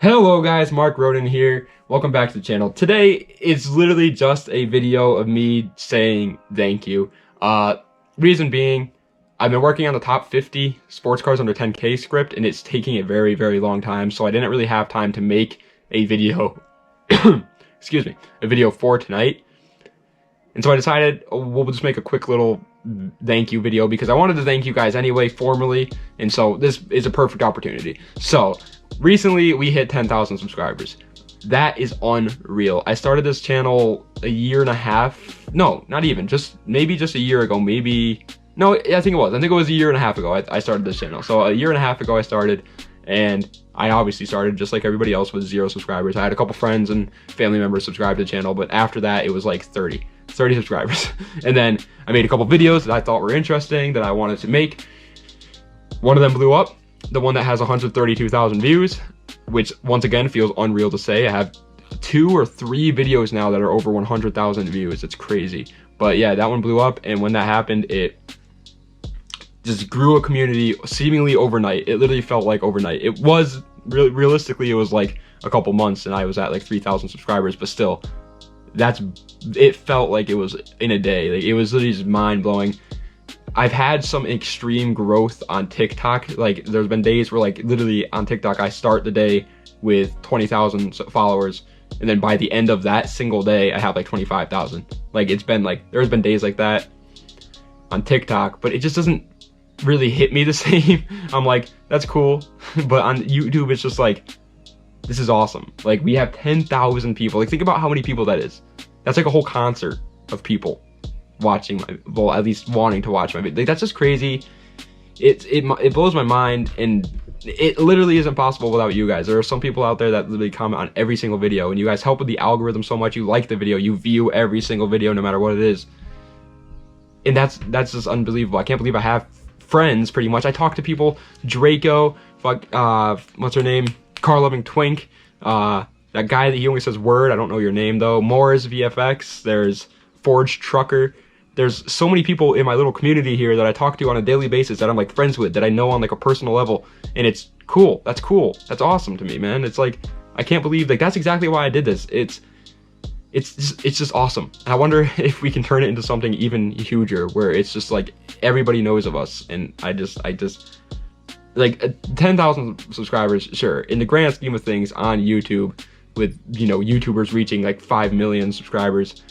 Hello guys, Mark Roden here. Welcome back to the channel. Today is literally just a video of me saying thank you. Reason being, I've been working on the top 50 sports cars under 10K script and it's taking a very, very long time, so I didn't really have time to make a video, excuse me, a video for tonight. And so I decided we'll just make a quick little thank you video because I wanted to thank you guys anyway formally, and so this is a perfect opportunity. So recently we hit 10,000 subscribers. That is unreal. I started this channel a year and a half, no, not even, maybe just a year ago, no, I think it was a year and a half ago I started this channel. So a year and a half ago I started, and I obviously started just like everybody else with 0 subscribers. I had a couple friends and family members subscribe to the channel, but after that it was like 30 subscribers. And then I made a couple videos that I thought were interesting that I wanted to make. One of them blew up, the one that has 132,000 views, which once again feels unreal to say. I have 2 or 3 videos now that are over 100,000 views. It's crazy. But yeah, that one blew up, and when that happened, it just grew a community seemingly overnight. It literally felt like overnight. It was realistically, it was like a couple months and I was at like 3,000 subscribers, but still, it felt like it was in a day. Like, it was literally just mind-blowing. I've had some extreme growth on TikTok. Like, there's been days where, like, literally on TikTok I start the day with 20,000 followers, and then by the end of that single day I have like 25,000. Like, it's been like, there's been days like that on TikTok, but it just doesn't really hit me the same. I'm like, that's cool. But on YouTube it's just like, this is awesome. Like, we have 10,000 people. Like, think about how many people that is. That's like a whole concert of people watching my, well, at least wanting to watch my video. Like, that's just crazy. It blows my mind, and it literally isn't possible without you guys. There are some people out there that literally comment on every single video, and you guys help with the algorithm so much. You like the video, you view every single video no matter what it is, and that's just unbelievable. I can't believe I have friends, pretty much. I talk to people, Draco, what's her name, Car Loving Twink, that guy that he only says word, I don't know your name though, Morris VFX, there's Forged Trucker. There's so many people in my little community here that I talk to on a daily basis that I'm like friends with, that I know on like a personal level, and it's cool. That's cool. That's awesome to me, man. It's like, I can't believe, like, that's exactly why I did this. It's just awesome. I wonder if we can turn it into something even huger, where it's just like everybody knows of us. And I just like 10,000 subscribers, sure, in the grand scheme of things on YouTube, with, you know, YouTubers reaching like 5 million subscribers,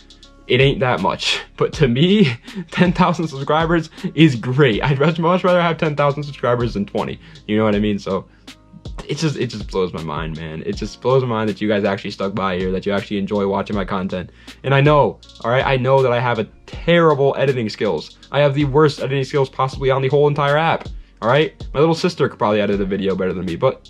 it ain't that much. But to me, 10,000 subscribers is great. I'd much rather have 10,000 subscribers than 20. You know what I mean? So it just blows my mind, man. It just blows my mind that you guys actually stuck by here, that you actually enjoy watching my content. And I know, alright, I know that I have a terrible editing skills. I have the worst editing skills possibly on the whole entire app. Alright? My little sister could probably edit a video better than me, but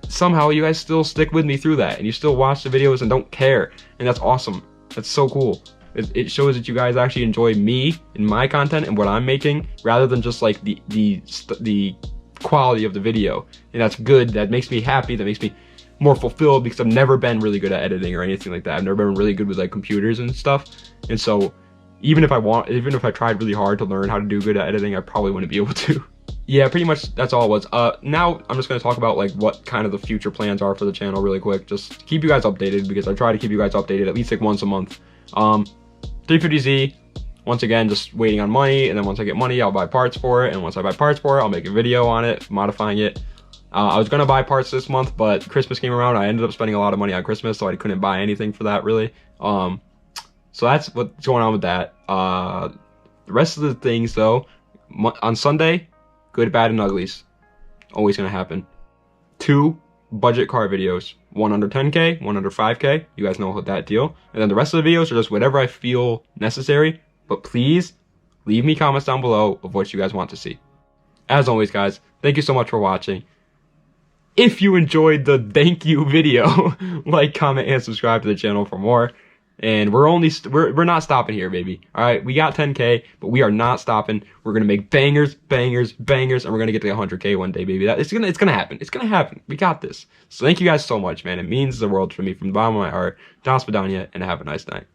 somehow you guys still stick with me through that, and you still watch the videos and don't care. And that's awesome. That's so cool. It shows that you guys actually enjoy me and my content and what I'm making, rather than just like the quality of the video. And that's good. That makes me happy. That makes me more fulfilled, because I've never been really good at editing or anything like that. I've never been really good with like computers and stuff. And so even if I tried really hard to learn how to do good at editing, I probably wouldn't be able to. Yeah, pretty much that's all it was. Now I'm just going to talk about like what kind of the future plans are for the channel really quick. Just keep you guys updated, because I try to keep you guys updated at least like once a month. 350Z, once again, just waiting on money, and then once I get money, I'll buy parts for it, and once I buy parts for it, I'll make a video on it, modifying it. I was gonna buy parts this month, but Christmas came around. I ended up spending a lot of money on Christmas, so I couldn't buy anything for that, really. So that's what's going on with that. The rest of the things, though, on Sunday, good, bad, and uglies. Always gonna happen. 2 budget car videos, 1 under 10K, 1 under 5K. You guys know that deal. And then the rest of the videos are just whatever I feel necessary. But please leave me comments down below of what you guys want to see. As always, guys, thank you so much for watching. If you enjoyed the thank you video, like, comment, and subscribe to the channel for more. And we're not stopping here, baby. All right, we got 10K, but we are not stopping. We're gonna make bangers, bangers, bangers, and we're gonna get to 100K one day, baby. It's gonna happen. It's gonna happen. We got this. So thank you guys so much, man. It means the world to me from the bottom of my heart. Das Vidania, and have a nice night.